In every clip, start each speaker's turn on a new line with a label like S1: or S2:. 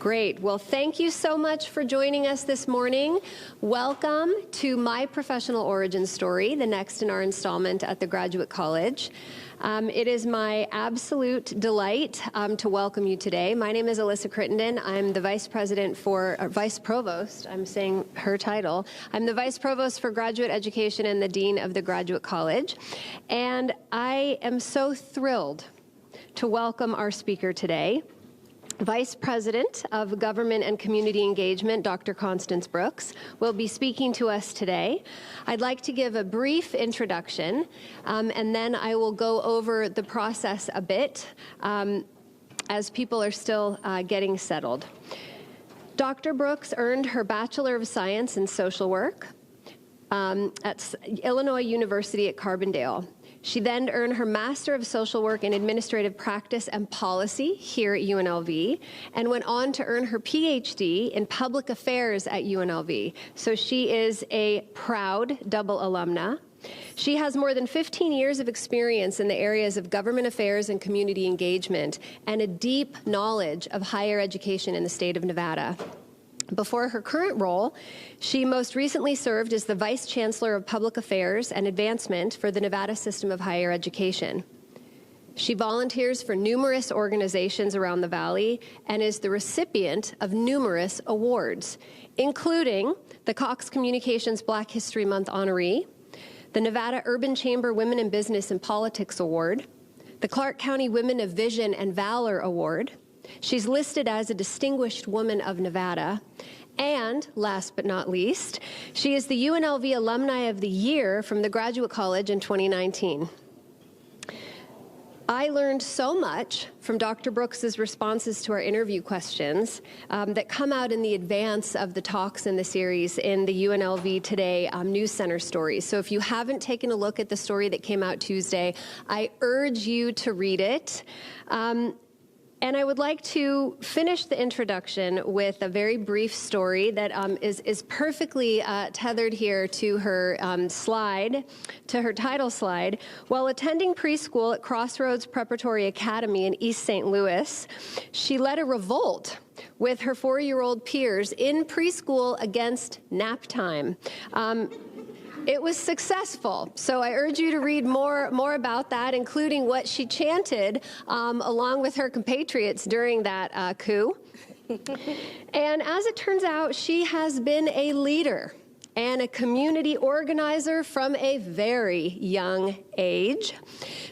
S1: Great. Well, thank you so much for joining us this morning. Welcome to My Professional Origin Story, the next in our installment at the Graduate College. It is my absolute delight to welcome you today. My name is Alyssa Crittenden. I'm the Vice Provost, I'm saying her title. I'm the Vice Provost for Graduate Education and the Dean of the Graduate College. And I am so thrilled to welcome our speaker today, Vice President of Government and Community Engagement, Dr. Constance Brooks, will be speaking to us today. I'd like to give a brief introduction, and then I will go over the process a bit as people are still getting settled. Dr. Brooks earned her Bachelor of Science in Social Work at Illinois University at Carbondale. She then earned her Master of Social Work in Administrative Practice and Policy here at UNLV, and went on to earn her PhD in Public Affairs at UNLV. So she is a proud double alumna. She has more than 15 years of experience in the areas of government affairs and community engagement, and a deep knowledge of higher education in the state of Nevada. Before her current role, she most recently served as the Vice Chancellor of Public Affairs and Advancement for the Nevada System of Higher Education. She volunteers for numerous organizations around the Valley and is the recipient of numerous awards, including the Cox Communications Black History Month honoree, the Nevada Urban Chamber Women in Business and Politics Award, the Clark County Women of Vision and Valor Award. She's listed as a Distinguished Woman of Nevada. And last but not least, she is the UNLV Alumni of the Year from the Graduate College in 2019. I learned so much from Dr. Brooks's responses to our interview questions that come out in the advance of the talks in the series in the UNLV Today News Center stories. So if you haven't taken a look at the story that came out Tuesday, I urge you to read it. And I would like to finish the introduction with a very brief story that is perfectly tethered here to her slide, to her title slide. While attending preschool at Crossroads Preparatory Academy in East St. Louis, she led a revolt with her 4-year-old peers in preschool against nap time. It was successful, so I urge you to read more about that, including what she chanted along with her compatriots during that coup. And as it turns out, she has been a leader and a community organizer from a very young age.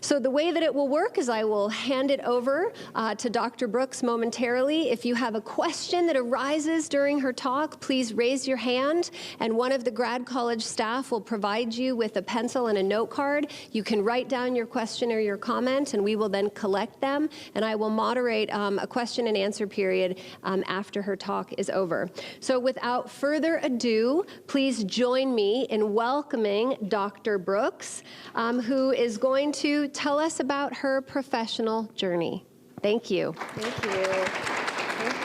S1: So the way that it will work is I will hand it over to Dr. Brooks momentarily. If you have a question that arises during her talk, please raise your hand, and one of the Grad College staff will provide you with a pencil and a note card. You can write down your question or your comment, and we will then collect them, and I will moderate a question and answer period after her talk is over. So without further ado, please join me in welcoming Dr. Brooks, who is going to tell us about her professional journey. Thank you.
S2: Thank you.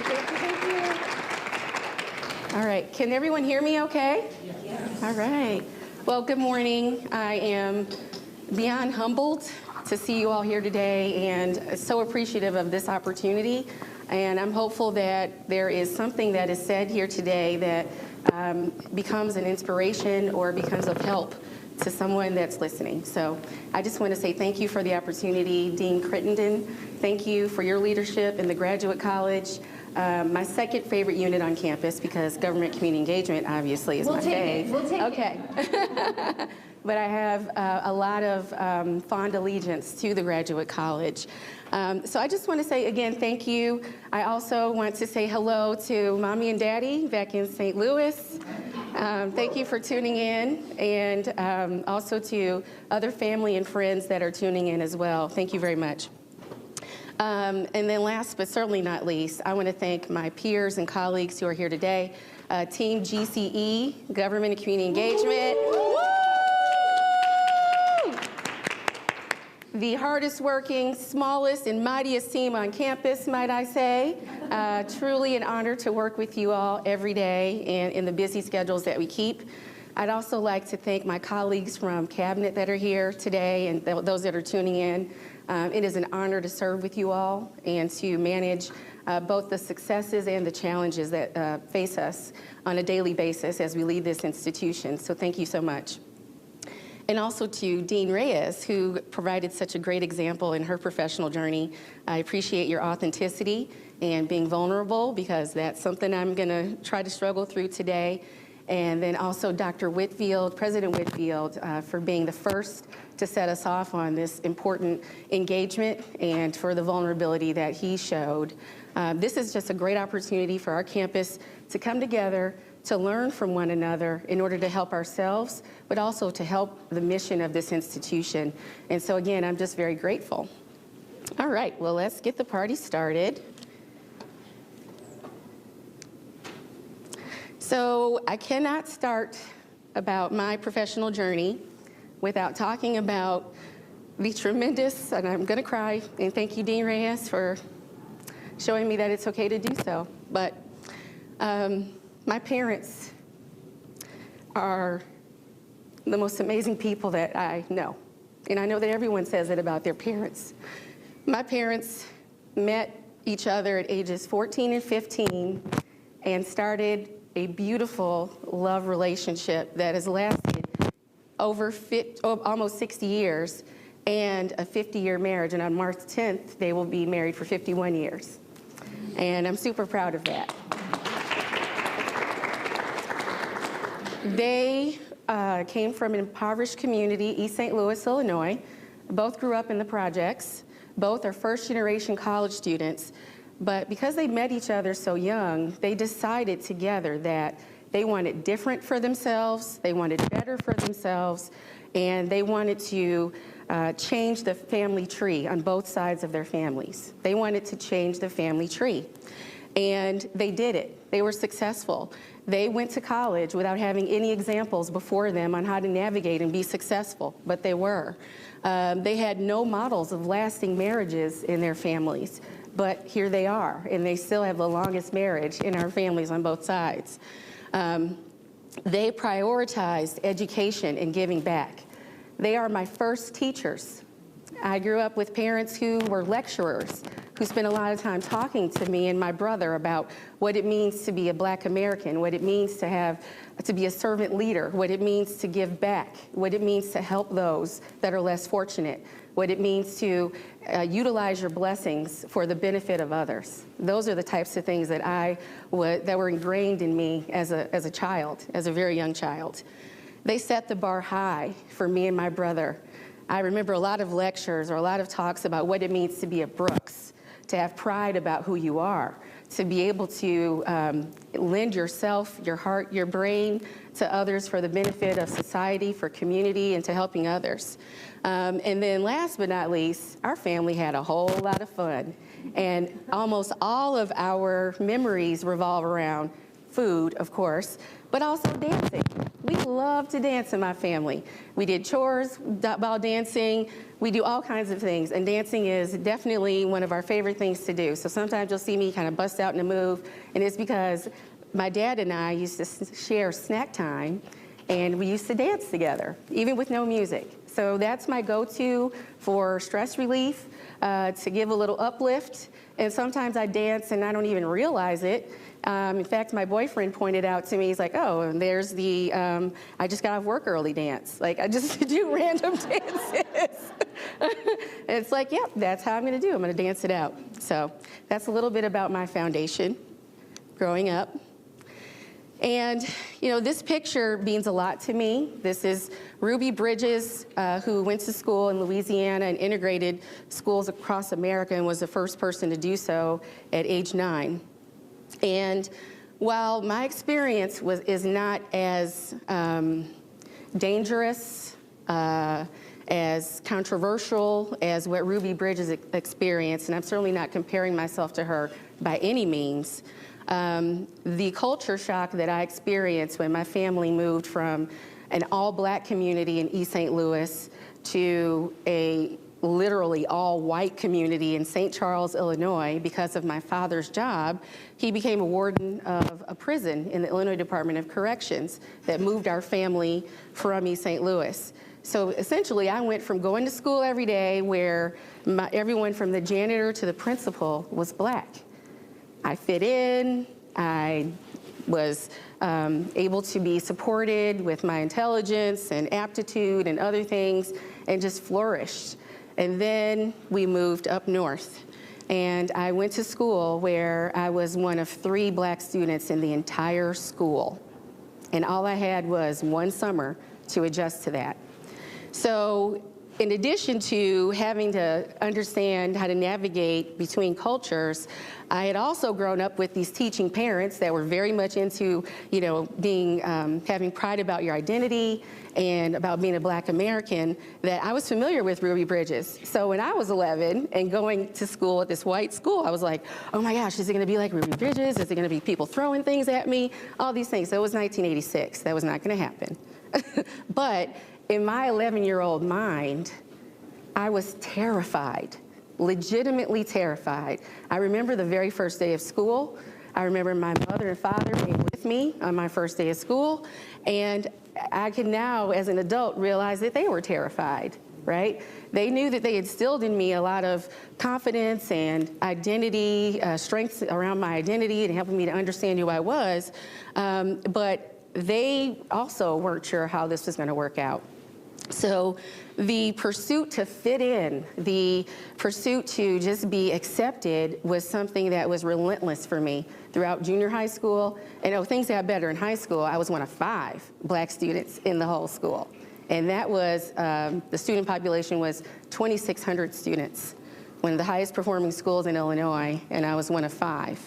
S2: Thank you. All right, can everyone hear me okay? Yes. All right. Well, good morning. I am beyond humbled to see you all here today, and so appreciative of this opportunity. And I'm hopeful that there is something that is said here today that becomes an inspiration or becomes of help to someone that's listening. So I just want to say thank you for the opportunity. Dean Crittenden, thank you for your leadership in the Graduate College. My second favorite unit on campus, because government community engagement obviously is my fave.
S1: We'll take it.
S2: Okay. But I have a lot of fond allegiance to the Graduate College. So I just want to say again, thank you. I also want to say hello to Mommy and Daddy back in St. Louis. Thank you for tuning in, and also to other family and friends that are tuning in as well. Thank you very much. And then last but certainly not least, I want to thank my peers and colleagues who are here today. Team GCE, Government and Community Engagement. The hardest working, smallest, and mightiest team on campus, might I say. Truly an honor to work with you all every day and in the busy schedules that we keep. I'd also like to thank my colleagues from Cabinet that are here today and those that are tuning in. It is an honor to serve with you all and to manage both the successes and the challenges that face us on a daily basis as we lead this institution. So thank you so much. And also to Dean Reyes, who provided such a great example in her professional journey. I appreciate your authenticity and being vulnerable, because that's something I'm going to try to struggle through today. And then also Dr. Whitfield, President Whitfield, for being the first to set us off on this important engagement and for the vulnerability that he showed. This is just a great opportunity for our campus to come together, to learn from one another in order to help ourselves, but also to help the mission of this institution. And so again, I'm just very grateful. All right, well, let's get the party started. So I cannot start about my professional journey without talking about the tremendous, and I'm going to cry, and thank you, Dean Reyes, for showing me that it's okay to do so. But my parents are the most amazing people that I know. And I know that everyone says it about their parents. My parents met each other at ages 14 and 15 and started a beautiful love relationship that has lasted over almost 60 years and a 50-year marriage. And on March 10th, they will be married for 51 years. And I'm super proud of that. They came from an impoverished community, East St. Louis, Illinois. Both grew up in the projects. Both are first-generation college students. But because they met each other so young, they decided together that they wanted different for themselves, they wanted better for themselves, and they wanted to change the family tree on both sides of their families. They wanted to change the family tree. And they did it. They were successful. They went to college without having any examples before them on how to navigate and be successful, but they were. They had no models of lasting marriages in their families, but here they are, and they still have the longest marriage in our families on both sides. They prioritized education and giving back. They are my first teachers. I grew up with parents who were lecturers, who spent a lot of time talking to me and my brother about what it means to be a Black American, what it means to be a servant leader, what it means to give back, what it means to help those that are less fortunate, what it means to utilize your blessings for the benefit of others. Those are the types of things that that were ingrained in me as a child, as a very young child. They set the bar high for me and my brother. I remember a lot of lectures or a lot of talks about what it means to be a Brooks, to have pride about who you are, to be able to lend yourself, your heart, your brain to others for the benefit of society, for community, and to helping others. And then last but not least, our family had a whole lot of fun. And almost all of our memories revolve around food, of course, but also dancing. We love to dance in my family. We did chores while dancing. We do all kinds of things, and dancing is definitely one of our favorite things to do. So sometimes you'll see me kind of bust out in a move, and it's because my dad and I used to share snack time, and we used to dance together, even with no music. So that's my go-to for stress relief, to give a little uplift. And sometimes I dance and I don't even realize it. In fact, my boyfriend pointed out to me, he's like, oh, and there's the I just got off work early dance. Like, I just do random dances. And it's like, yep, that's how I'm going to do. I'm going to dance it out. So that's a little bit about my foundation growing up. And, you know, this picture means a lot to me. This is Ruby Bridges, who went to school in Louisiana and integrated schools across America and was the first person to do so at age 9. And while my experience is not as dangerous, as controversial as what Ruby Bridges experienced, and I'm certainly not comparing myself to her by any means, the culture shock that I experienced when my family moved from an all-Black community in East St. Louis to a literally all-white community in St. Charles, Illinois, because of my father's job. He became a warden of a prison in the Illinois Department of Corrections that moved our family from East St. Louis. So essentially, I went from going to school every day where everyone from the janitor to the principal was Black. I fit in. I was able to be supported with my intelligence and aptitude and other things, and just flourished. And then we moved up north. And I went to school where I was one of 3 black students in the entire school. And all I had was one summer to adjust to that. So in addition to having to understand how to navigate between cultures, I had also grown up with these teaching parents that were very much into, being, having pride about your identity and about being a Black American, that I was familiar with Ruby Bridges. So when I was 11 and going to school at this white school, I was like, oh my gosh, is it gonna be like Ruby Bridges? Is it gonna be people throwing things at me? All these things. So it was 1986. That was not gonna happen. But in my 11-year-old mind, I was terrified, legitimately terrified. I remember the very first day of school. I remember my mother and father being with me on my first day of school, and I can now, as an adult, realize that they were terrified, right? They knew that they instilled in me a lot of confidence and identity, strengths around my identity and helping me to understand who I was, but they also weren't sure how this was gonna work out. So the pursuit to fit in, the pursuit to just be accepted was something that was relentless for me throughout junior high school. And things got better in high school. I was one of 5 black students in the whole school. And that was, the student population was 2,600 students, one of the highest performing schools in Illinois, and I was one of 5.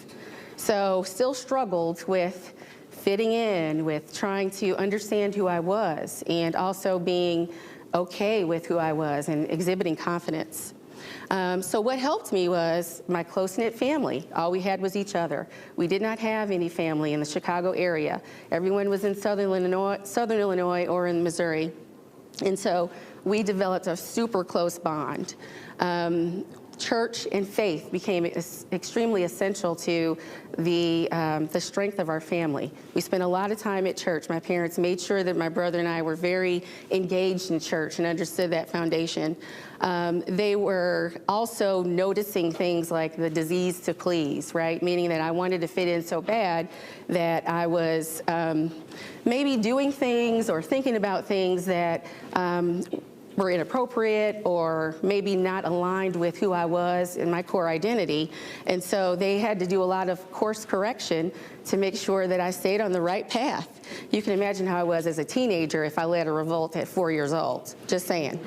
S2: So still struggled with fitting in, with trying to understand who I was, and also being okay with who I was and exhibiting confidence. So what helped me was my close-knit family. All we had was each other. We did not have any family in the Chicago area. Everyone was in Southern Illinois or in Missouri. And so we developed a super close bond. Church and faith became extremely essential to the strength of our family. We spent a lot of time at church. My parents made sure that my brother and I were very engaged in church and understood that foundation. They were also noticing things like the disease to please, right? Meaning that I wanted to fit in so bad that I was maybe doing things or thinking about things that were inappropriate or maybe not aligned with who I was and my core identity. And so they had to do a lot of course correction to make sure that I stayed on the right path. You can imagine how I was as a teenager if I led a revolt at 4 years old, just saying.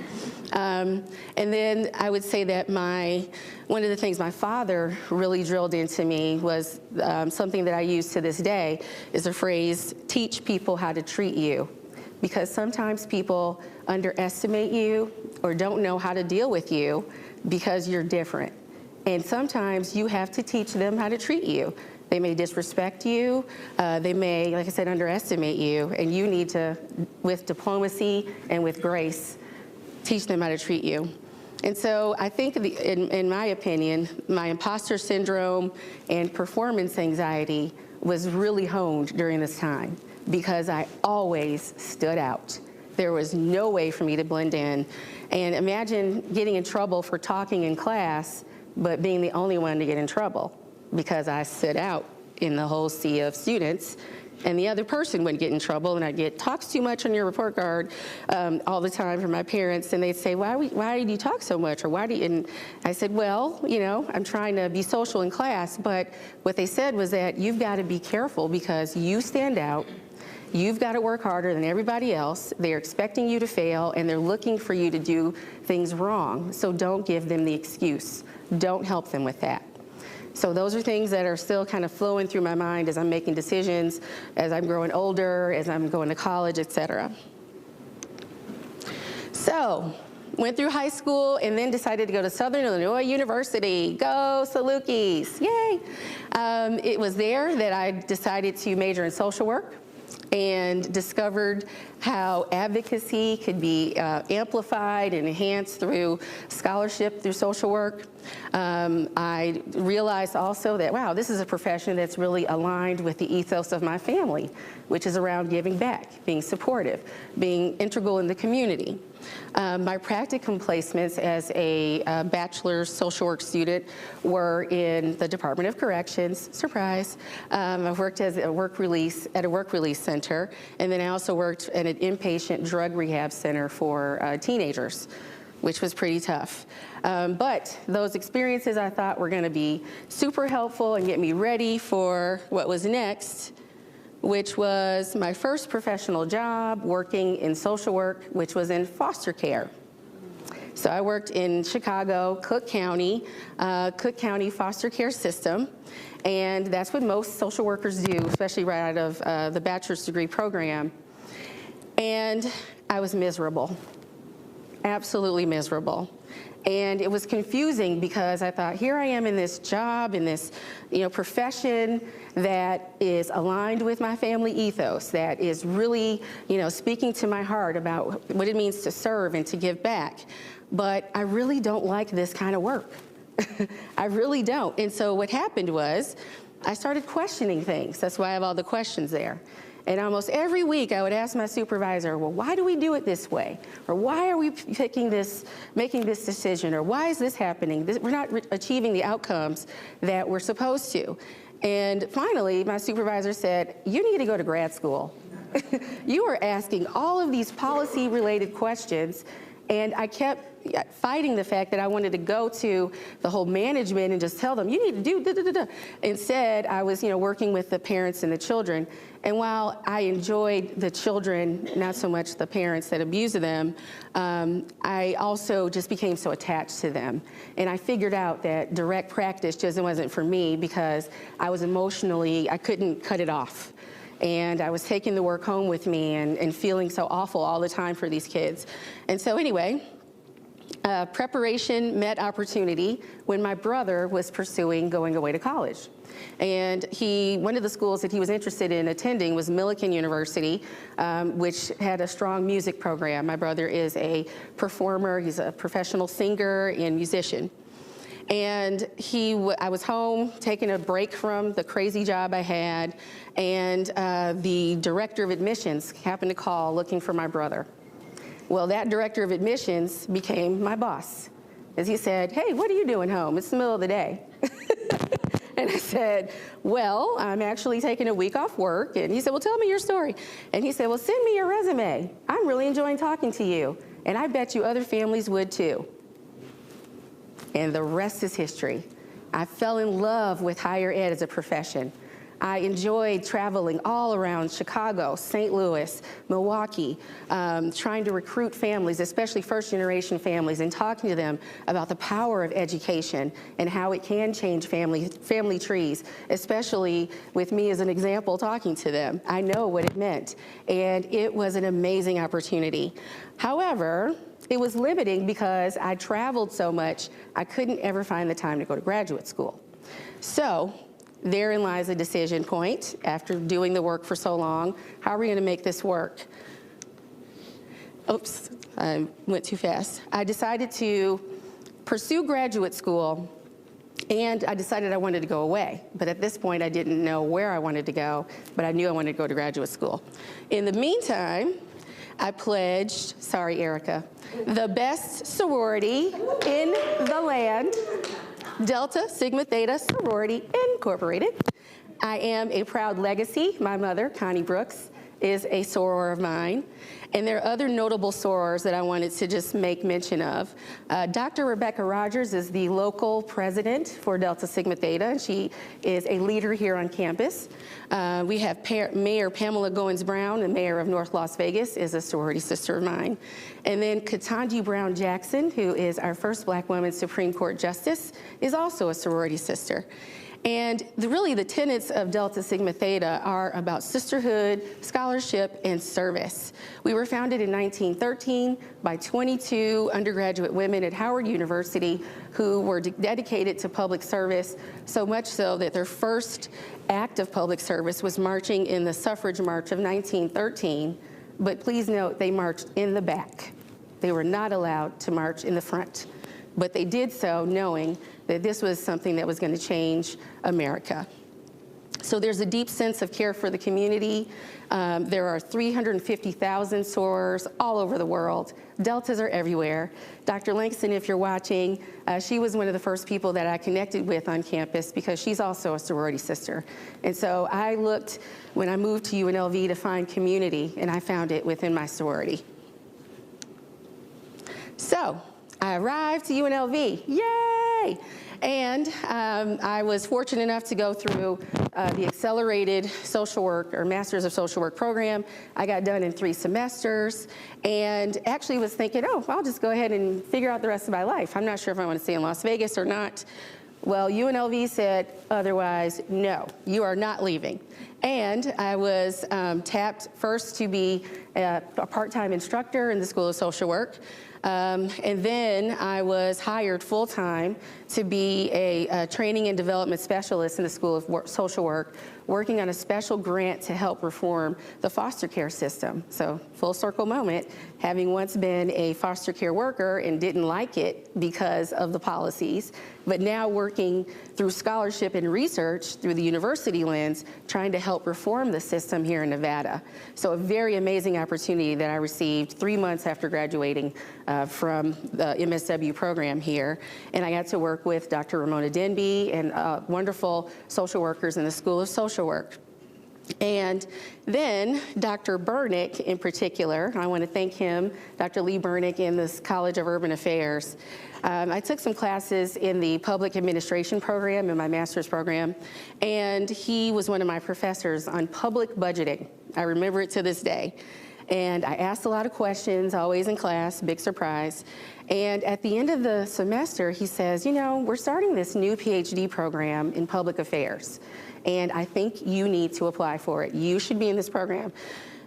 S2: And then I would say that one of the things my father really drilled into me was something that I use to this day is the phrase, teach people how to treat you. Because sometimes people underestimate you or don't know how to deal with you because you're different. And sometimes you have to teach them how to treat you. They may disrespect you, they may, like I said, underestimate you, and you need to, with diplomacy and with grace, teach them how to treat you. And so I think, in my opinion, my imposter syndrome and performance anxiety was really honed during this time, because I always stood out. There was no way for me to blend in. And imagine getting in trouble for talking in class, but being the only one to get in trouble because I stood out in the whole sea of students, and the other person would get in trouble, and I'd get, talks too much on your report card all the time from my parents, and they'd say, why do you talk so much, or why do you, and I said, well, I'm trying to be social in class, but what they said was that you've got to be careful because you stand out. You've got to work harder than everybody else. They're expecting you to fail, and they're looking for you to do things wrong. So don't give them the excuse. Don't help them with that. So those are things that are still kind of flowing through my mind as I'm making decisions, as I'm growing older, as I'm going to college, et cetera. So went through high school and then decided to go to Southern Illinois University. Go Salukis, yay. It was there that I decided to major in social work, and discovered how advocacy could be amplified and enhanced through scholarship, through social work. I realized also that, wow, this is a profession that's really aligned with the ethos of my family, which is around giving back, being supportive, being integral in the community. My practicum placements as a bachelor's social work student were in the Department of Corrections, surprise. I've worked as a work release center, and then I also worked at an inpatient drug rehab center for teenagers, which was pretty tough. But those experiences I thought were gonna be super helpful and get me ready for what was next, which was my first professional job working in social work, which was in foster care. So I worked in Chicago, Cook County foster care system, and that's what most social workers do, especially right out of the bachelor's degree program. And I was miserable, absolutely miserable. And it was confusing because I thought, here I am in this job, in this profession that is aligned with my family ethos, that is really speaking to my heart about what it means to serve and to give back. But I really don't like this kind of work. I really don't. And so what happened was I started questioning things. That's why I have all the questions there. And almost every week I would ask my supervisor, well, why do we do it this way? Or why are we making this decision? Or why is this happening? We're not achieving the outcomes that we're supposed to. And finally, my supervisor said, you need to go to grad school. You are asking all of these policy-related questions, and I kept fighting the fact that I wanted to go to the whole management and just tell them, you need to do da-da-da-da. Instead, I was working with the parents and the children. And while I enjoyed the children, not so much the parents that abused them, I also just became so attached to them. And I figured out that direct practice just wasn't for me because I was emotionally, I couldn't cut it off. And I was taking the work home with me and feeling so awful all the time for these kids. And so anyway, preparation met opportunity when my brother was pursuing going away to college. And one of the schools that he was interested in attending was Millikan University, which had a strong music program. My brother is a performer, he's a professional singer and musician. And I was home taking a break from the crazy job I had, and the director of admissions happened to call looking for my brother. Well, that director of admissions became my boss. As he said, hey, what are you doing home? It's the middle of the day. And I said, well, I'm actually taking a week off work. And he said, well, tell me your story. And he said, well, send me your resume. I'm really enjoying talking to you. And I bet you other families would too. And the rest is history. I fell in love with higher ed as a profession. I enjoyed traveling all around Chicago, St. Louis, Milwaukee, trying to recruit families, especially first-generation families, and talking to them about the power of education and how it can change family trees, especially with me as an example talking to them. I know what it meant, and it was an amazing opportunity. However, it was limiting because I traveled so much, I couldn't ever find the time to go to graduate school. So, therein lies a decision point. After doing the work for so long, how are we going to make this work? Oops, I went too fast. I decided to pursue graduate school, and I decided I wanted to go away. But at this point, I didn't know where I wanted to go, but I knew I wanted to go to graduate school. In the meantime, I pledged, sorry, Erica, the best sorority in the land, Delta Sigma Theta Sorority Incorporated. I am a proud legacy. My mother, Connie Brooks, is a soror of mine. And there are other notable sorors that I wanted to just make mention of. Dr. Rebecca Rogers is the local president for Delta Sigma Theta, and she is a leader here on campus. We have Mayor Pamela Goins-Brown, the mayor of North Las Vegas, is a sorority sister of mine. And then Ketanji Brown Jackson, who is our first Black woman Supreme Court Justice, is also a sorority sister. And really the tenets of Delta Sigma Theta are about sisterhood, scholarship, and service. We were founded in 1913 by 22 undergraduate women at Howard University who were dedicated to public service, so much so that their first act of public service was marching in the suffrage march of 1913. But please note, they marched in the back. They were not allowed to march in the front. But they did so knowing that this was something that was going to change America. So there's a deep sense of care for the community. There are 350,000 sorors all over the world. Deltas are everywhere. Dr. Langston, if you're watching, she was one of the first people that I connected with on campus because she's also a sorority sister. And so I looked, when I moved to UNLV, to find community, and I found it within my sorority. So I arrived to UNLV, yay! And I was fortunate enough to go through the accelerated social work or Masters of Social Work program. I got done in 3 semesters and actually was thinking, oh, I'll just go ahead and figure out the rest of my life. I'm not sure if I want to stay in Las Vegas or not. Well, UNLV said otherwise, no, you are not leaving. And I was tapped first to be a part-time instructor in the School of Social Work. And then I was hired full-time to be a training and development specialist in the School of Social Work, working on a special grant to help reform the foster care system. So full circle moment, having once been a foster care worker and didn't like it because of the policies, but now working through scholarship and research through the university lens, trying to help reform the system here in Nevada. So a very amazing opportunity that I received 3 months after graduating from the MSW program here. And I got to work with Dr. Ramona Denby and wonderful social workers in the School of Social Work. And then Dr. Burnick in particular, I want to thank him, Dr. Lee Burnick in the College of Urban Affairs. I took some classes in the public administration program in my master's program, and he was one of my professors on public budgeting. I remember it to this day. And I asked a lot of questions, always in class, big surprise. And at the end of the semester, he says, you know, we're starting this new PhD program in public affairs, and I think you need to apply for it. You should be in this program.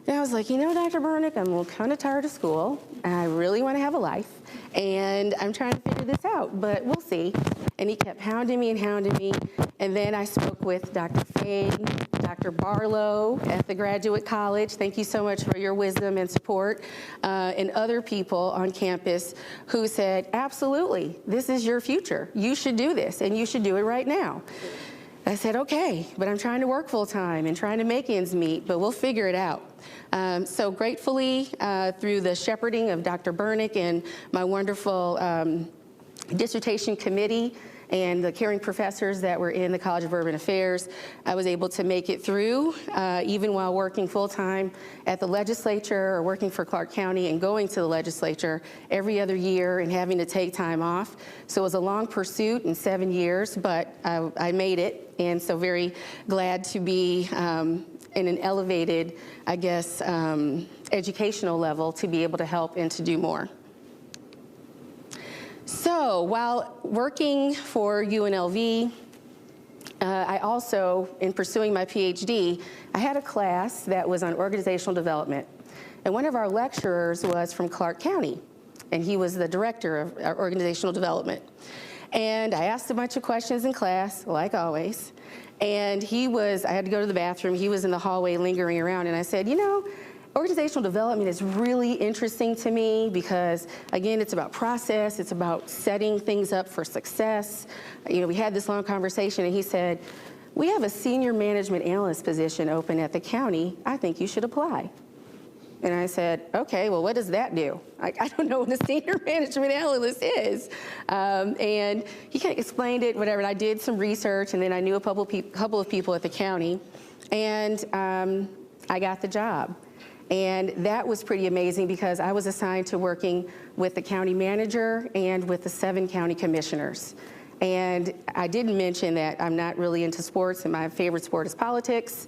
S2: And I was like, you know, Dr. Burnick, I'm kind of tired of school, and I really want to have a life, and I'm trying to figure this out, but we'll see. And he kept hounding me, and then I spoke with Dr. Faye, Dr. Barlow at the Graduate College. Thank you so much for your wisdom and support, and other people on campus who said, absolutely, this is your future. You should do this, and you should do it right now. I said, okay, but I'm trying to work full time and trying to make ends meet, but we'll figure it out. So gratefully, through the shepherding of Dr. Burnick and my wonderful dissertation committee and the caring professors that were in the College of Urban Affairs, I was able to make it through, even while working full-time at the legislature or working for Clark County and going to the legislature every other year and having to take time off. So it was a long pursuit in 7 years, but I made it, and so very glad to be in an elevated, I guess, educational level to be able to help and to do more. So while working for UNLV, I also, in pursuing my PhD, I had a class that was on organizational development. And one of our lecturers was from Clark County, and he was the director of organizational development. And I asked a bunch of questions in class, like always. And I had to go to the bathroom. He was in the hallway lingering around, and I said, you know, organizational development is really interesting to me because, again, it's about process, it's about setting things up for success. You know, we had this long conversation, and he said, we have a senior management analyst position open at the county. I think you should apply. And I said, okay, well, what does that do? I don't know what a senior management analyst is. And he kind of explained it, whatever, and I did some research, and then I knew a couple of people at the county, and I got the job. And that was pretty amazing because I was assigned to working with the county manager and with the 7 county commissioners. And I didn't mention that I'm not really into sports, and my favorite sport is politics,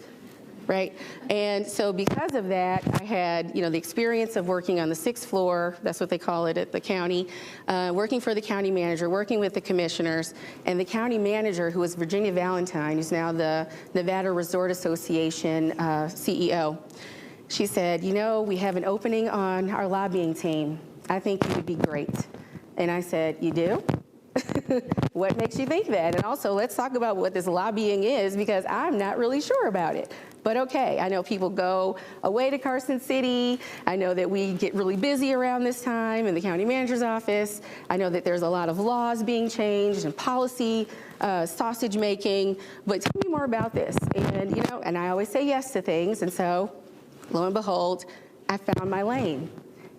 S2: right? And so because of that, I had, you know, the experience of working on the 6th floor, that's what they call it at the county, working for the county manager, working with the commissioners, and the county manager, who was Virginia Valentine, who's now the Nevada Resort Association CEO. She said, you know, we have an opening on our lobbying team. I think you would be great. And I said, you do? What makes you think that? And also, let's talk about what this lobbying is, because I'm not really sure about it. But okay, I know people go away to Carson City. I know that we get really busy around this time in the county manager's office. I know that there's a lot of laws being changed and policy sausage making, but tell me more about this. And, and I always say yes to things, and so lo and behold, I found my lane.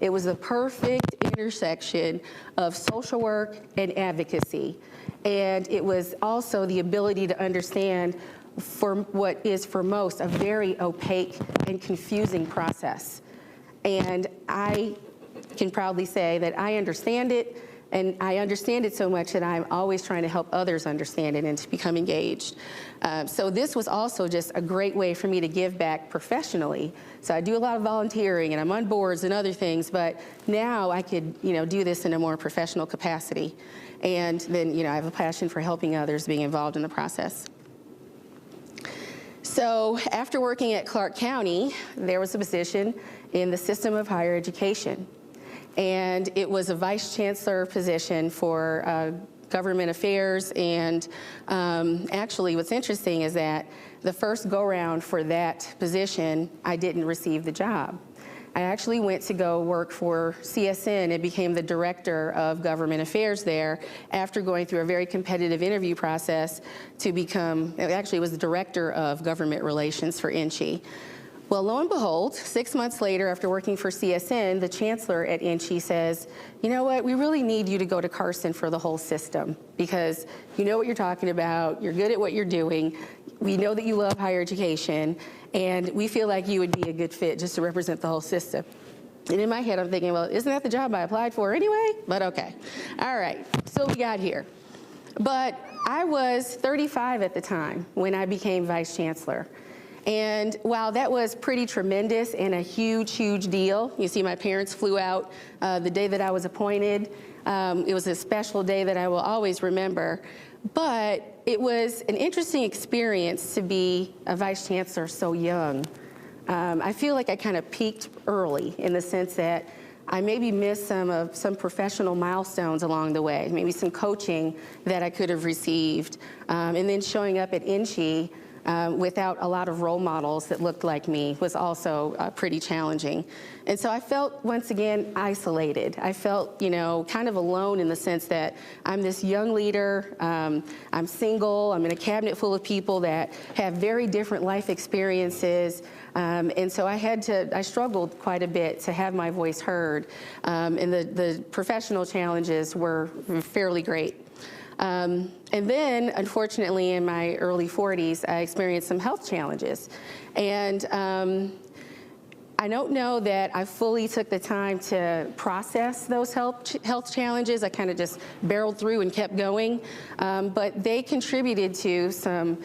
S2: It was the perfect intersection of social work and advocacy. And it was also the ability to understand for what is for most a very opaque and confusing process. And I can proudly say that I understand it, and I understand it so much that I'm always trying to help others understand it and to become engaged. So this was also just a great way for me to give back professionally. So I do a lot of volunteering, and I'm on boards and other things, but now I could, do this in a more professional capacity. And then, I have a passion for helping others, being involved in the process. So after working at Clark County, there was a position in the system of higher education. And it was a vice chancellor position for government affairs. And actually, what's interesting is that the first go-round for that position, I didn't receive the job. I actually went to go work for CSN and became the director of government affairs there after going through a very competitive interview process to become, actually it was the director of government relations for INCHE. Well, lo and behold, 6 months later, after working for CSN, the chancellor at INCHE says, you know what, we really need you to go to Carson for the whole system because you know what you're talking about, you're good at what you're doing, we know that you love higher education, and we feel like you would be a good fit just to represent the whole system. And in my head, I'm thinking, well, isn't that the job I applied for anyway? But okay. All right, so we got here. But I was 35 at the time when I became vice chancellor. And while that was pretty tremendous and a huge, huge deal, you see my parents flew out the day that I was appointed. It was a special day that I will always remember. But it was an interesting experience to be a vice chancellor so young. I feel like I kind of peaked early in the sense that I maybe missed some professional milestones along the way, maybe some coaching that I could have received. And then showing up at INCHE without a lot of role models that looked like me was also pretty challenging. And so I felt, once again, isolated. I felt, kind of alone in the sense that I'm this young leader, I'm single, I'm in a cabinet full of people that have very different life experiences, and so I struggled quite a bit to have my voice heard, and the professional challenges were fairly great. And then, unfortunately, in my early 40s, I experienced some health challenges. And I don't know that I fully took the time to process those health challenges. I kind of just barreled through and kept going. But they contributed to some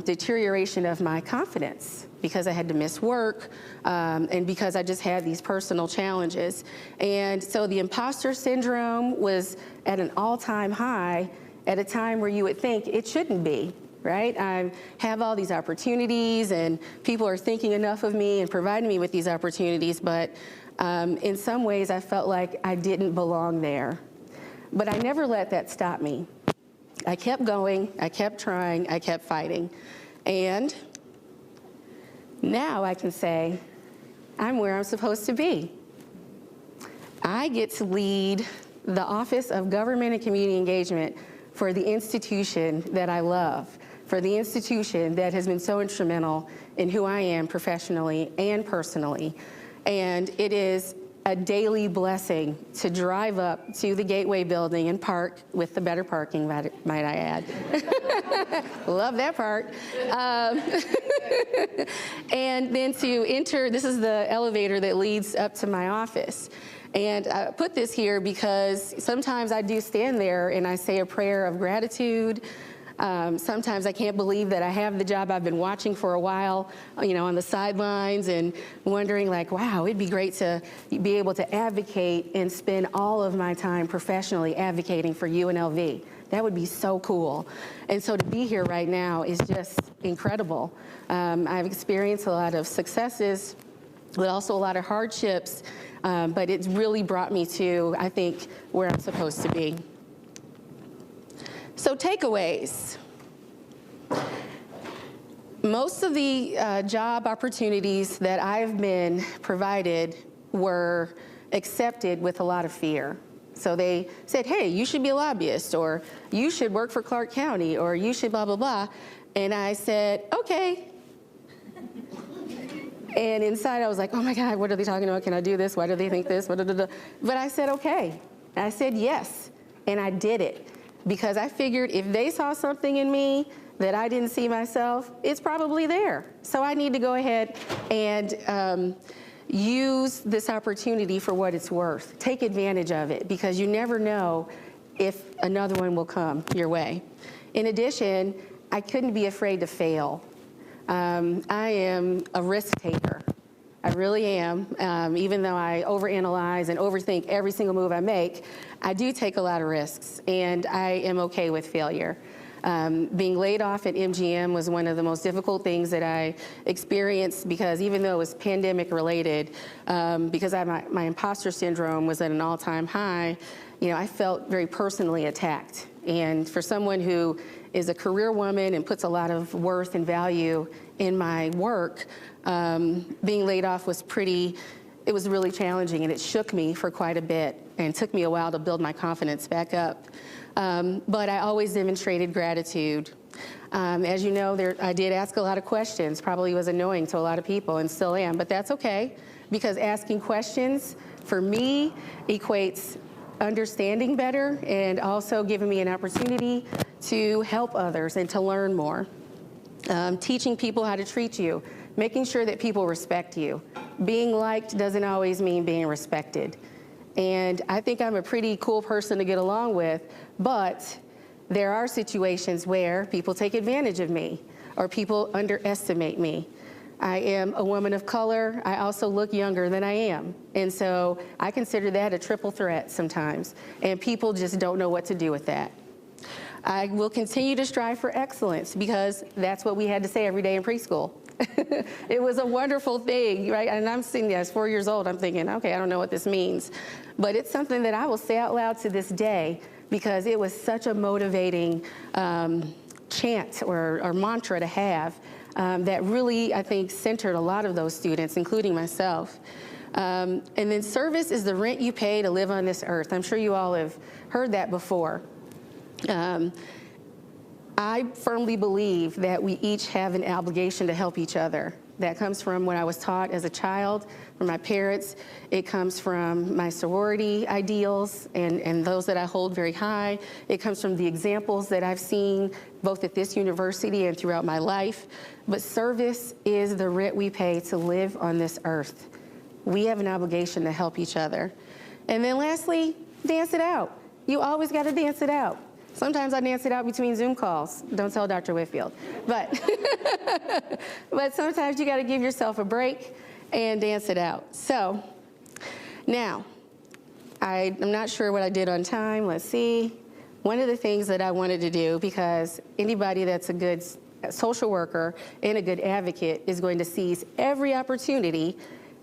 S2: deterioration of my confidence because I had to miss work and because I just had these personal challenges. And so the imposter syndrome was at an all-time high at a time where you would think it shouldn't be, right? I have all these opportunities and people are thinking enough of me and providing me with these opportunities, but in some ways I felt like I didn't belong there. But I never let that stop me. I kept going, I kept trying, I kept fighting. And now I can say, I'm where I'm supposed to be. I get to lead the Office of Government and Community Engagement for the institution that I love, for the institution that has been so instrumental in who I am professionally and personally. And it is a daily blessing to drive up to the Gateway building and park with the better parking, might I add. Love that part. And then to enter, this is the elevator that leads up to my office. And I put this here because sometimes I do stand there and I say a prayer of gratitude. Sometimes I can't believe that I have the job I've been watching for a while, on the sidelines and wondering like, wow, it'd be great to be able to advocate and spend all of my time professionally advocating for UNLV. That would be so cool. And so to be here right now is just incredible. I've experienced a lot of successes, but also a lot of hardships, but it's really brought me to, I think, where I'm supposed to be. So takeaways. Most of the job opportunities that I've been provided were accepted with a lot of fear. So they said, hey, you should be a lobbyist, or you should work for Clark County, or you should blah, blah, blah. And I said, okay. And inside I was like, oh my God, what are they talking about? Can I do this? Why do they think this? But I said, okay. And I said yes, and I did it. Because I figured if they saw something in me that I didn't see myself, it's probably there. So I need to go ahead and use this opportunity for what it's worth. Take advantage of it, because you never know if another one will come your way. In addition, I couldn't be afraid to fail. I am a risk taker. I really am. Even though I overanalyze and overthink every single move I make, I do take a lot of risks, and I am okay with failure. Being laid off at MGM was one of the most difficult things that I experienced, because even though it was pandemic related, because my imposter syndrome was at an all-time high, I felt very personally attacked. And for someone who is a career woman and puts a lot of worth and value in my work, being laid off was it was really challenging, and it shook me for quite a bit, and took me a while to build my confidence back up. But I always demonstrated gratitude. As you know, I did ask a lot of questions, probably was annoying to a lot of people, and still am, but that's okay, because asking questions for me equates understanding better, and also giving me an opportunity to help others and to learn more. Teaching people how to treat you, making sure that people respect you. Being liked doesn't always mean being respected. And I think I'm a pretty cool person to get along with, but there are situations where people take advantage of me, or people underestimate me. I am a woman of color. I also look younger than I am. And so I consider that a triple threat sometimes. And people just don't know what to do with that. I will continue to strive for excellence, because that's what we had to say every day in preschool. It was a wonderful thing, right? And I'm sitting there, I was 4 years old, I'm thinking, okay, I don't know what this means. But it's something that I will say out loud to this day, because it was such a motivating chant or mantra to have, that really, I think, centered a lot of those students, including myself. And then service is the rent you pay to live on this earth. I'm sure you all have heard that before. I firmly believe that we each have an obligation to help each other. That comes from what I was taught as a child, from my parents. It comes from my sorority ideals and those that I hold very high. It comes from the examples that I've seen both at this university and throughout my life. But service is the rent we pay to live on this earth. We have an obligation to help each other. And then lastly, dance it out. You always got to dance it out. Sometimes I dance it out between Zoom calls. Don't tell Dr. Whitfield. But sometimes you got to give yourself a break and dance it out. So now, I'm not sure what I did on time. Let's see. One of the things that I wanted to do, because anybody that's a good social worker and a good advocate is going to seize every opportunity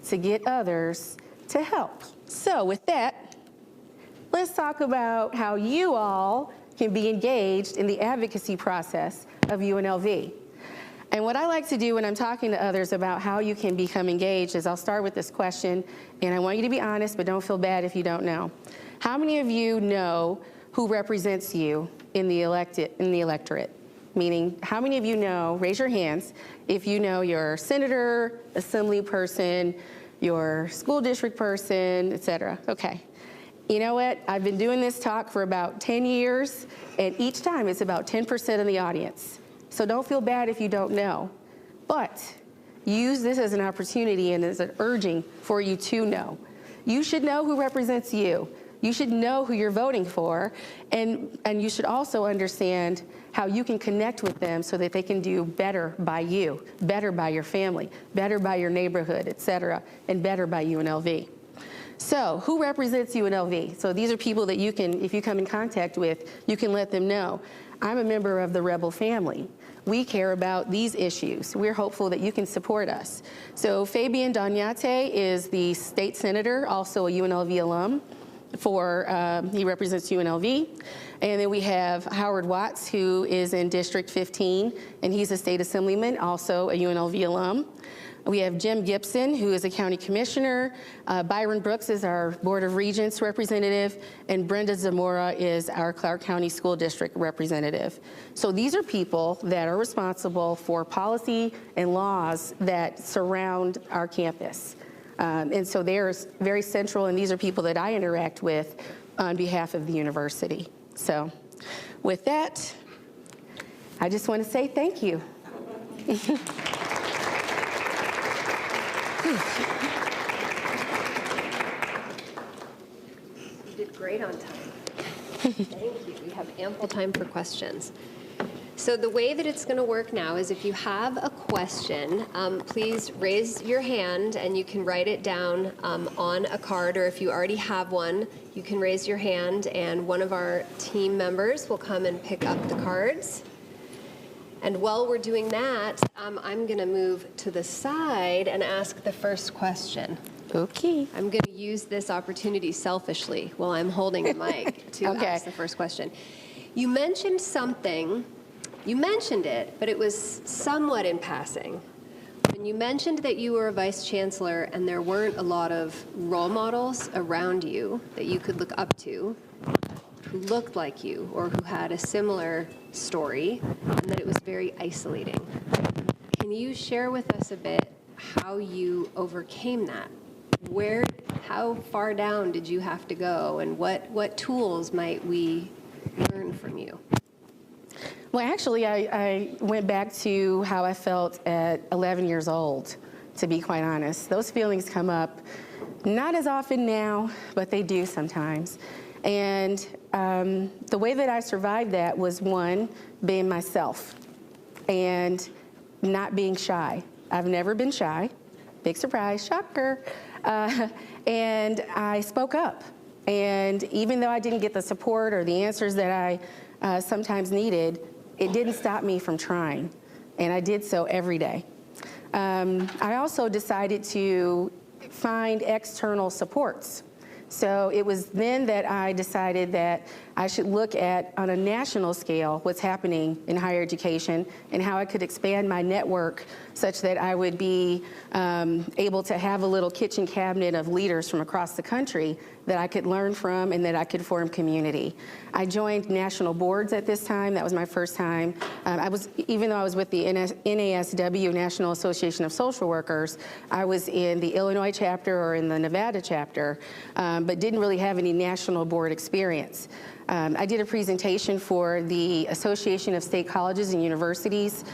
S2: to get others to help. So with that, let's talk about how you all can be engaged in the advocacy process of UNLV. And what I like to do when I'm talking to others about how you can become engaged is I'll start with this question, and I want you to be honest, but don't feel bad if you don't know. How many of you know who represents you in the electorate? Meaning, how many of you know, raise your hands, if you know your senator, assembly person, your school district person, et cetera. Okay. You know what? I've been doing this talk for about 10 years, and each time it's about 10% of the audience. So don't feel bad if you don't know. But use this as an opportunity and as an urging for you to know. You should know who represents you. You should know who you're voting for, and you should also understand how you can connect with them so that they can do better by you, better by your family, better by your neighborhood, et cetera, and better by UNLV. So who represents UNLV? So these are people that you can, if you come in contact with, you can let them know. I'm a member of the Rebel family. We care about these issues. We're hopeful that you can support us. So Fabian Donyate is the state senator, also a UNLV alum. he represents UNLV. And then we have Howard Watts, who is in District 15, and he's a state assemblyman, also a UNLV alum. We have Jim Gibson, who is a county commissioner. Byron Brooks is our Board of Regents representative, and Brenda Zamora is our Clark County School District representative. So these are people that are responsible for policy and laws that surround our campus. And so they're very central, and these are people that I interact with on behalf of the university. So with that, I just want to say thank you.
S1: You did great on time. Thank you. We have ample time for questions. So the way that it's going to work now is if you have a question, please raise your hand and you can write it down on a card, or if you already have one, you can raise your hand and one of our team members will come and pick up the cards. And while we're doing that, I'm going to move to the side and ask the first question.
S2: Okay.
S1: I'm going to use this opportunity selfishly while I'm holding the mic to ask the first question. You mentioned something. You mentioned it, but it was somewhat in passing. When you mentioned that you were a vice chancellor and there weren't a lot of role models around you that you could look up to who looked like you or who had a similar story, and that it was very isolating. Can you share with us a bit how you overcame that? How far down did you have to go, and what tools might we learn from you?
S2: Well, actually, I went back to how I felt at 11 years old, to be quite honest. Those feelings come up not as often now, but they do sometimes. And the way that I survived that was, one, being myself and not being shy. I've never been shy. Big surprise, shocker. And I spoke up. And even though I didn't get the support or the answers that I sometimes needed, it didn't stop me from trying. And I did so every day. I also decided to find external supports. So it was then that I decided that I should look at, on a national scale, what's happening in higher education and how I could expand my network such that I would be able to have a little kitchen cabinet of leaders from across the country that I could learn from and that I could form community. I joined national boards at this time. That was my first time. Even though I was with the NASW, National Association of Social Workers, I was in the Illinois chapter or in the Nevada chapter, but didn't really have any national board experience. I did a presentation for the Association of State Colleges and Universities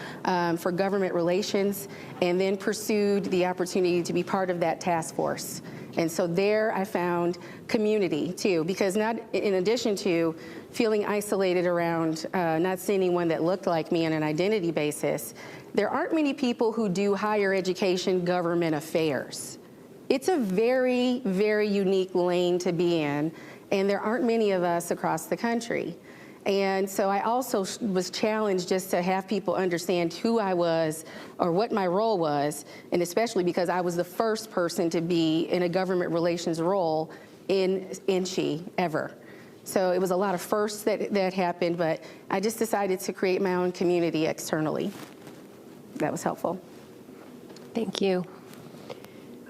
S2: for government relations, and then pursued the opportunity to be part of that task force. And so there I found community too, because in addition to feeling isolated around not seeing anyone that looked like me on an identity basis, there aren't many people who do higher education government affairs. It's a very, very unique lane to be in, and there aren't many of us across the country. And so I also was challenged just to have people understand who I was or what my role was, and especially because I was the first person to be in a government relations role in NCHE ever. So it was a lot of firsts that happened, but I just decided to create my own community externally. That was helpful.
S1: Thank you.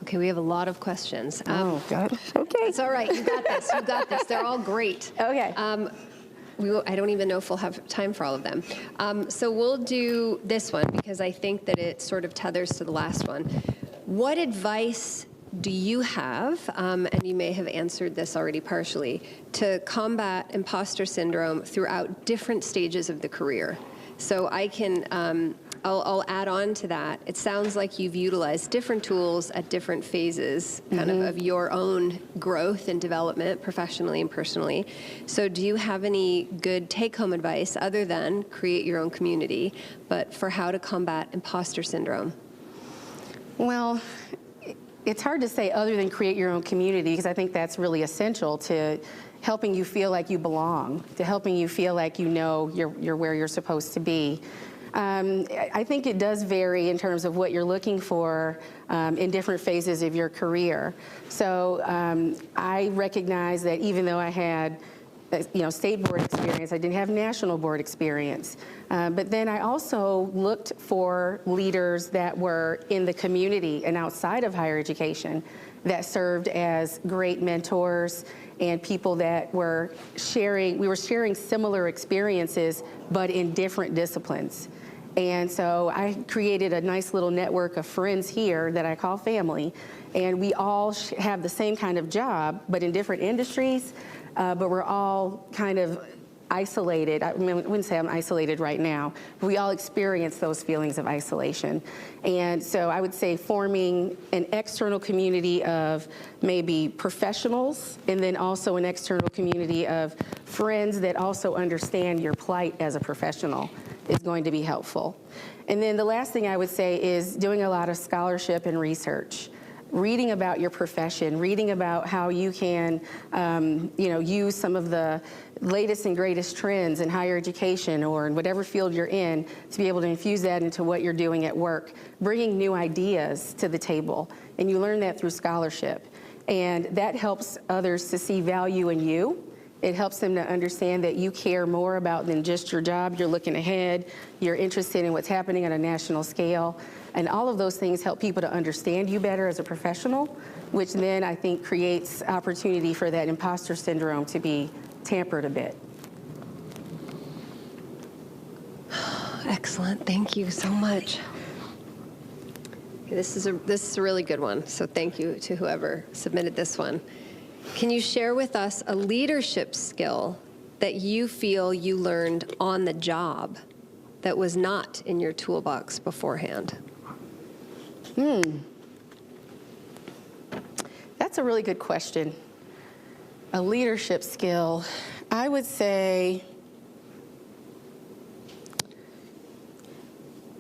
S1: Okay, we have a lot of questions.
S2: Oh, God. Okay.
S1: It's all right. You got this. You got this. They're all great.
S2: Okay.
S1: I don't even know if we'll have time for all of them. So we'll do this one because I think that it sort of tethers to the last one. What advice do you have, and you may have answered this already partially, to combat imposter syndrome throughout different stages of the career? So I can, I'll add on to that. It sounds like you've utilized different tools at different phases kind of your own growth and development professionally and personally. So do you have any good take-home advice other than create your own community, but for how to combat imposter syndrome?
S2: Well, it's hard to say other than create your own community, because I think that's really essential to helping you feel like you belong, to helping you feel like you know you're where you're supposed to be. I think it does vary in terms of what you're looking for in different phases of your career. So I recognize that even though I had state board experience, I didn't have national board experience. But then I also looked for leaders that were in the community and outside of higher education that served as great mentors and people that were sharing similar experiences, but in different disciplines. And so I created a nice little network of friends here that I call family, and we all have the same kind of job, but in different industries, but we're all kind of isolated. I wouldn't say I'm isolated right now, but we all experience those feelings of isolation. And so I would say forming an external community of maybe professionals, and then also an external community of friends that also understand your plight as a professional is going to be helpful. And then the last thing I would say is doing a lot of scholarship and research. Reading about your profession, reading about how you can, use some of the latest and greatest trends in higher education or in whatever field you're in to be able to infuse that into what you're doing at work, bringing new ideas to the table. And you learn that through scholarship. And that helps others to see value in you. It helps them to understand that you care more about than just your job. You're looking ahead. You're interested in what's happening on a national scale. And all of those things help people to understand you better as a professional, which then I think creates opportunity for that imposter syndrome to be tampered a bit.
S1: Excellent. Thank you so much. This is a really good one, so thank you to whoever submitted this one. Can you share with us a leadership skill that you feel you learned on the job that was not in your toolbox beforehand?
S2: That's a really good question. A leadership skill. I would say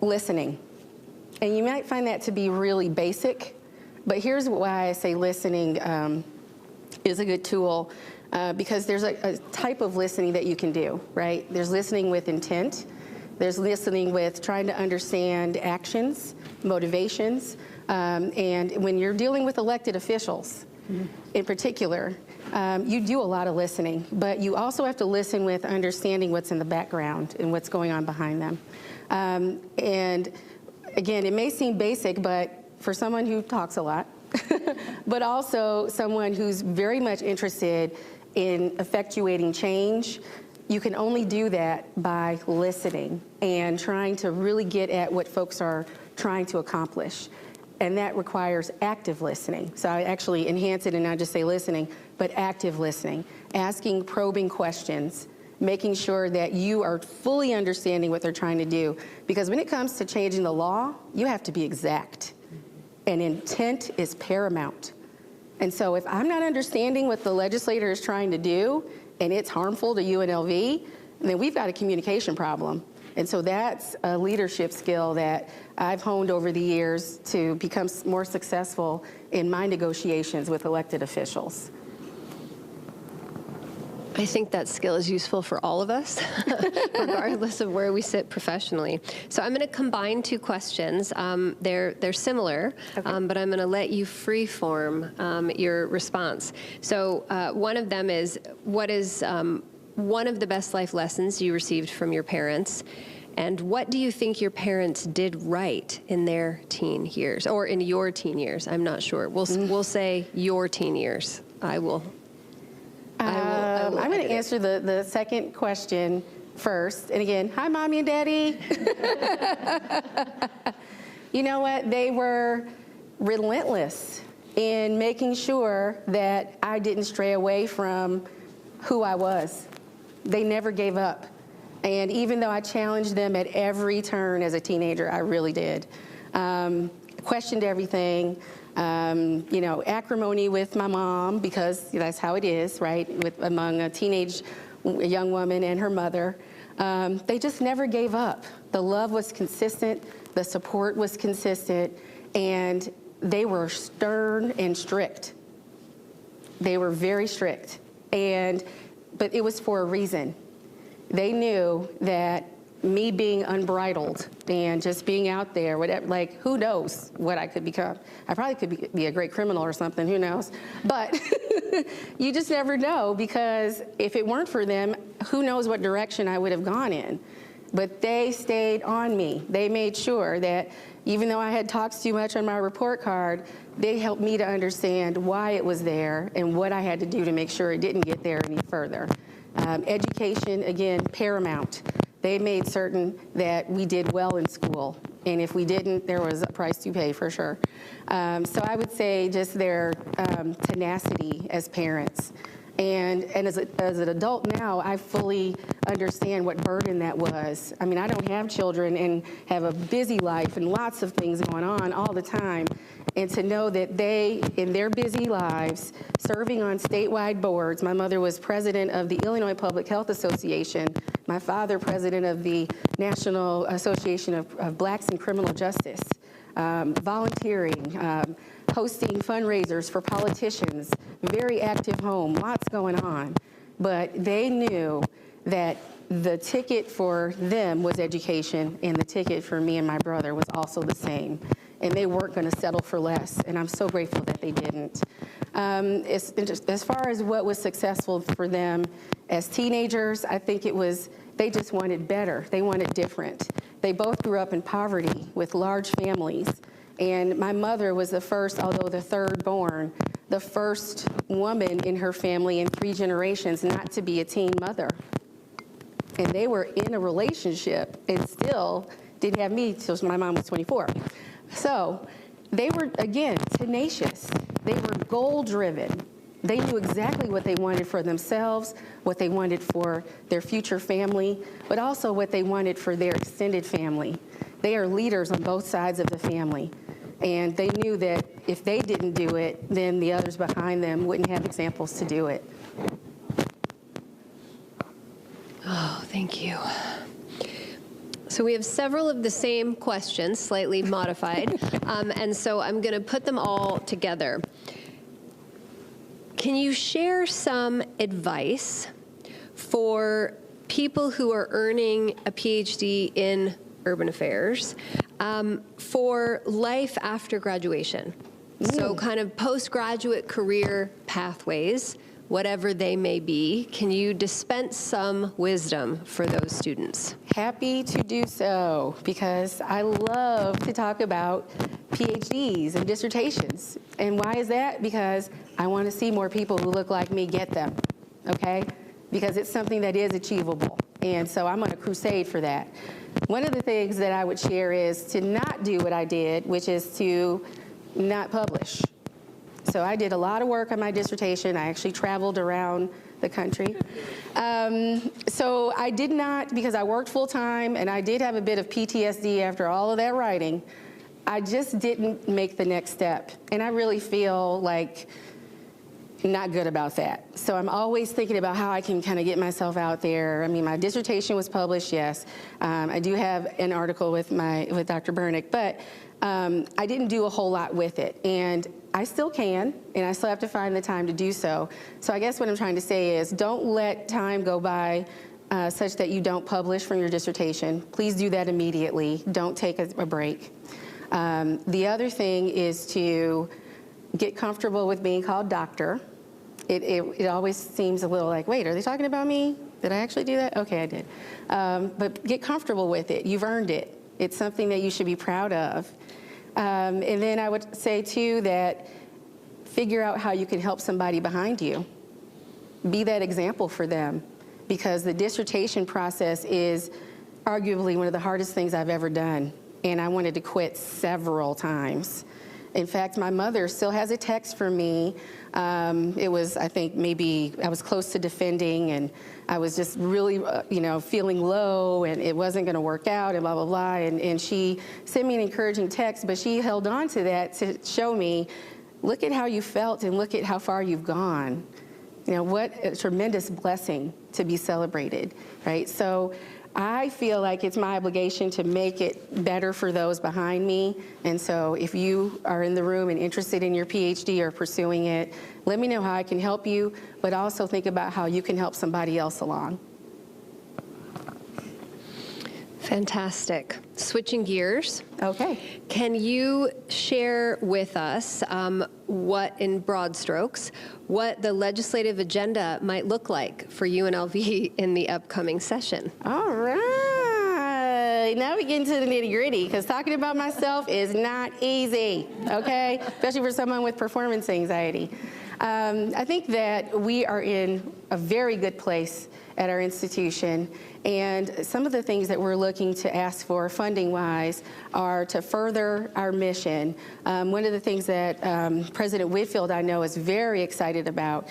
S2: listening. And you might find that to be really basic, but here's why I say listening is a good tool, because there's a type of listening that you can do, right? There's listening with intent. There's listening with trying to understand actions, motivations, and when you're dealing with elected officials in particular, you do a lot of listening, but you also have to listen with understanding what's in the background and what's going on behind them. And again, it may seem basic, but for someone who talks a lot, but also someone who's very much interested in effectuating change, you can only do that by listening and trying to really get at what folks are trying to accomplish. And that requires active listening. So I actually enhance it and not just say listening, but active listening, asking probing questions, making sure that you are fully understanding what they're trying to do. Because when it comes to changing the law, you have to be exact. And intent is paramount. And so if I'm not understanding what the legislator is trying to do, and it's harmful to UNLV, then we've got a communication problem. And so that's a leadership skill that I've honed over the years to become more successful in my negotiations with elected officials.
S1: I think that skill is useful for all of us, regardless of where we sit professionally. So I'm going to combine two questions. They're similar, okay. But I'm going to let you freeform your response. So one of them is, what is one of the best life lessons you received from your parents? And what do you think your parents did right in their teen years, or in your teen years? I'm not sure. We'll say your teen years. I'm
S2: going to answer the second question first. And again, hi, Mommy and Daddy. You know what? They were relentless in making sure that I didn't stray away from who I was. They never gave up. And even though I challenged them at every turn as a teenager, I really did. Questioned everything. Acrimony with my mom, because that's how it is, right? Among a young woman and her mother. They just never gave up. The love was consistent, the support was consistent, and they were stern and strict. They were very strict, but it was for a reason. They knew that me being unbridled and just being out there, whatever, like, who knows what I could become. I probably could be a great criminal or something, who knows? But you just never know, because if it weren't for them, who knows what direction I would have gone in. But they stayed on me. They made sure that even though I had talked too much on my report card, they helped me to understand why it was there and what I had to do to make sure it didn't get there any further. Education, again, paramount. They made certain that we did well in school, and if we didn't, there was a price to pay for sure. So I would say just their tenacity as parents. And as an adult now, I fully understand what burden that was. I mean, I don't have children and have a busy life and lots of things going on all the time. And to know that they, in their busy lives, serving on statewide boards, my mother was president of the Illinois Public Health Association, my father president of the National Association of Blacks in Criminal Justice, volunteering, hosting fundraisers for politicians, very active home, lots going on. But they knew that the ticket for them was education, and the ticket for me and my brother was also the same. And they weren't going to settle for less, and I'm so grateful that they didn't. As far as what was successful for them as teenagers, I think it was, they just wanted better. They wanted different. They both grew up in poverty with large families. And my mother was the first, although the third born, the first woman in her family in 3 generations not to be a teen mother. And they were in a relationship and still didn't have me till my mom was 24. So they were, again, tenacious. They were goal-driven. They knew exactly what they wanted for themselves, what they wanted for their future family, but also what they wanted for their extended family. They are leaders on both sides of the family. And they knew that if they didn't do it, then the others behind them wouldn't have examples to do it.
S1: Oh, thank you. So we have several of the same questions, slightly modified, and so I'm going to put them all together. Can you share some advice for people who are earning a PhD in urban affairs for life after graduation? So kind of postgraduate career pathways, whatever they may be. Can you dispense some wisdom for those students?
S2: Happy to do so, because I love to talk about PhDs and dissertations. And why is that? Because I want to see more people who look like me get them, okay? Because it's something that is achievable. And so I'm on a crusade for that. One of the things that I would share is to not do what I did, which is to not publish. So I did a lot of work on my dissertation. I actually traveled around the country. So I did not, because I worked full time and I did have a bit of PTSD after all of that writing, I just didn't make the next step. And I really feel like not good about that. So I'm always thinking about how I can kind of get myself out there. I mean, my dissertation was published, yes. I do have an article with Dr. Bernick, but I didn't do a whole lot with it. And I still can, and I still have to find the time to do so. So I guess what I'm trying to say is don't let time go by such that you don't publish from your dissertation. Please do that immediately. Don't take a break. The other thing is to get comfortable with being called doctor. It always seems a little like, wait, are they talking about me? Did I actually do that? Okay, I did. But get comfortable with it. You've earned it. It's something that you should be proud of. And then I would say, too, that figure out how you can help somebody behind you. Be that example for them, because the dissertation process is arguably one of the hardest things I've ever done. And I wanted to quit several times. In fact, my mother still has a text from me. It was, I think, maybe I was close to defending, and I was just really, feeling low, and it wasn't going to work out, and blah, blah, blah. And she sent me an encouraging text, but she held on to that to show me, look at how you felt and look at how far you've gone. You know, what a tremendous blessing to be celebrated, right? So I feel like it's my obligation to make it better for those behind me. And so if you are in the room and interested in your PhD or pursuing it, let me know how I can help you, but also think about how you can help somebody else along.
S1: Fantastic. Switching gears.
S2: Okay.
S1: Can you share with us what, in broad strokes, what the legislative agenda might look like for UNLV in the upcoming session?
S2: All right. Now we get into the nitty-gritty, because talking about myself is not easy, okay? Especially for someone with performance anxiety. I think that we are in a very good place at our institution, and some of the things that we're looking to ask for funding-wise are to further our mission. One of the things that President Whitfield, I know, is very excited about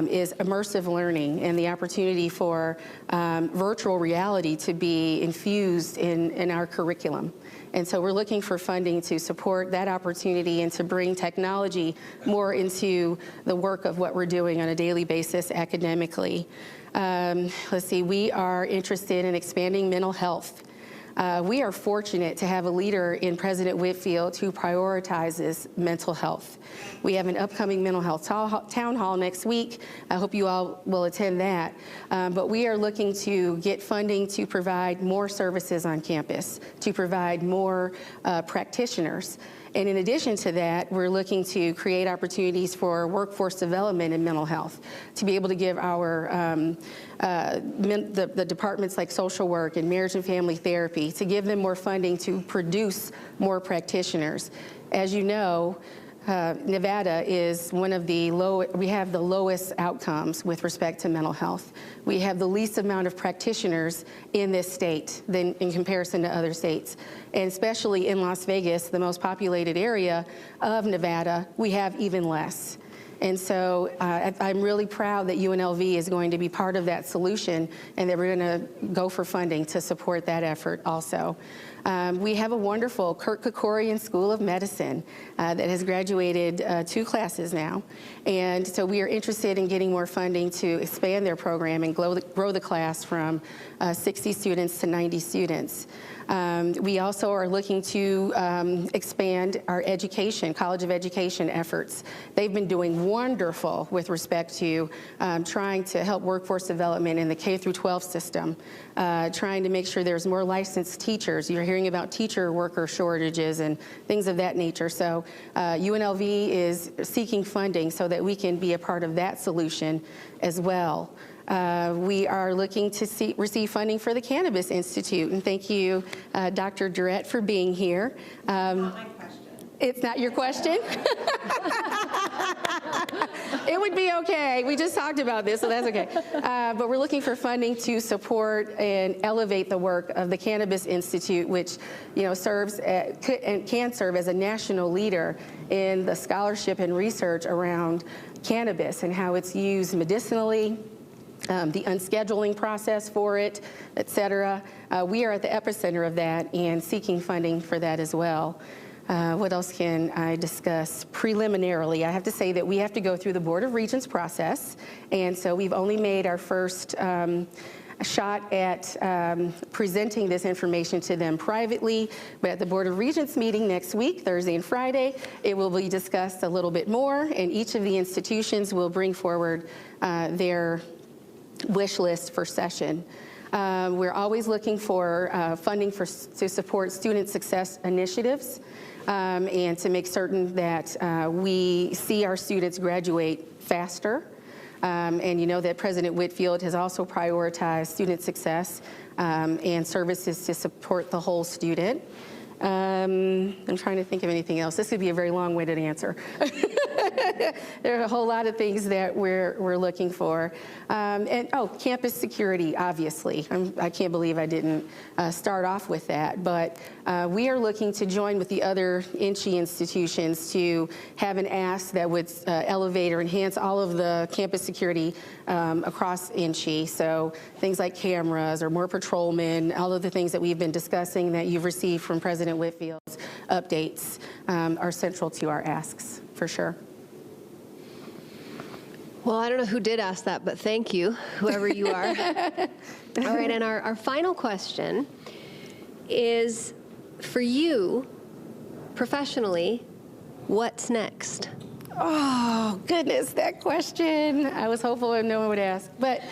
S2: is immersive learning and the opportunity for virtual reality to be infused in our curriculum. And so we're looking for funding to support that opportunity and to bring technology more into the work of what we're doing on a daily basis academically. Let's see, we are interested in expanding mental health. We are fortunate to have a leader in President Whitfield who prioritizes mental health. We have an upcoming mental health town hall next week. I hope you all will attend that. But we are looking to get funding to provide more services on campus, to provide more practitioners. And in addition to that, we're looking to create opportunities for workforce development in mental health, to be able to give our the departments like social work and marriage and family therapy, to give them more funding to produce more practitioners. As you know, Nevada is one of the we have the lowest outcomes with respect to mental health. We have the least amount of practitioners in this state than in comparison to other states. And especially in Las Vegas, the most populated area of Nevada, we have even less. And so I'm really proud that UNLV is going to be part of that solution, and that we're going to go for funding to support that effort also. We have a wonderful Kirk Kerkorian School of Medicine that has graduated 2 classes now. And so we are interested in getting more funding to expand their program and grow the class from 60 students to 90 students. We also are looking to expand our education, College of Education efforts. They've been doing wonderful with respect to trying to help workforce development in the K-12 system, trying to make sure there's more licensed teachers. You're hearing about teacher worker shortages and things of that nature. So UNLV is seeking funding so that we can be a part of that solution as well. We are looking to receive funding for the Cannabis Institute, and thank you, Dr. Durrett, for being here.
S3: Not my question.
S2: It's not your question? It would be okay. We just talked about this, so that's okay. But we're looking for funding to support and elevate the work of the Cannabis Institute, which serves and can serve as a national leader in the scholarship and research around cannabis and how it's used medicinally, the unscheduling process for it, et cetera. We are at the epicenter of that and seeking funding for that as well. What else can I discuss? Preliminarily, I have to say that we have to go through the Board of Regents process, and so we've only made our first shot at presenting this information to them privately, but at the Board of Regents meeting next week, Thursday and Friday, it will be discussed a little bit more, and each of the institutions will bring forward their wish list for session. We're always looking for funding to support student success initiatives and to make certain that we see our students graduate faster. And you know that President Whitfield has also prioritized student success and services to support the whole student. I'm trying to think of anything else. This could be a very long-winded answer. There are a whole lot of things that we're looking for. Campus security, obviously. I can't believe I didn't start off with that. But we are looking to join with the other INCHE institutions to have an ask that would elevate or enhance all of the campus security across INCHE. So things like cameras or more patrolmen, all of the things that we've been discussing that you've received from President Whitfield's updates are central to our asks, for sure.
S1: Well, I don't know who did ask that, but thank you, whoever you are. All right, and our final question is, for you, professionally, what's next?
S2: Oh, goodness, that question. I was hopeful no one would ask. But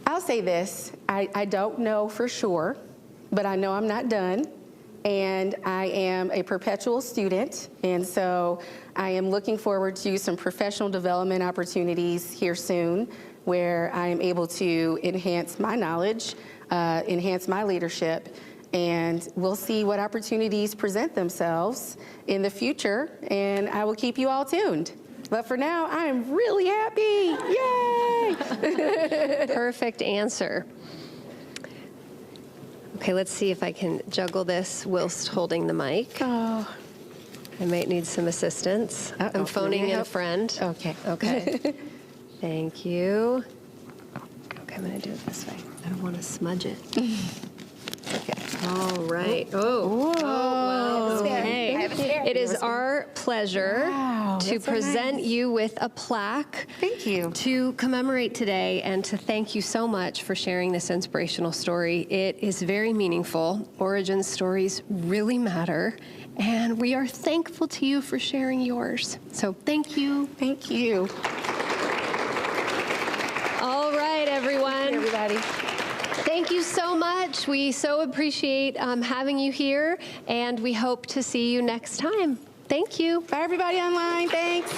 S2: I'll say this. I don't know for sure, but I know I'm not done. And I am a perpetual student, and so I am looking forward to some professional development opportunities here soon where I am able to enhance my knowledge, enhance my leadership, and we'll see what opportunities present themselves in the future, and I will keep you all tuned. But for now, I'm really happy. Yay!
S1: Perfect answer. Okay, let's see if I can juggle this whilst holding the mic.
S2: Oh.
S1: I might need some assistance.
S2: Uh-oh.
S1: I'm phoning in a friend.
S2: Okay.
S1: Okay. Thank you. Okay, I'm going to do it this way. I don't want to smudge it. Okay. All right. Oh. Well, okay. It is our pleasure to present you with a plaque.
S2: Thank you.
S1: To commemorate today and to thank you so much for sharing this inspirational story. It is very meaningful. Origin stories really matter, and we are thankful to you for sharing yours. So thank you.
S2: Thank you.
S1: All right, everyone.
S2: Thank you, everybody.
S1: Thank you so much. We so appreciate having you here, and we hope to see you next time. Thank you.
S2: Bye, everybody online. Thanks.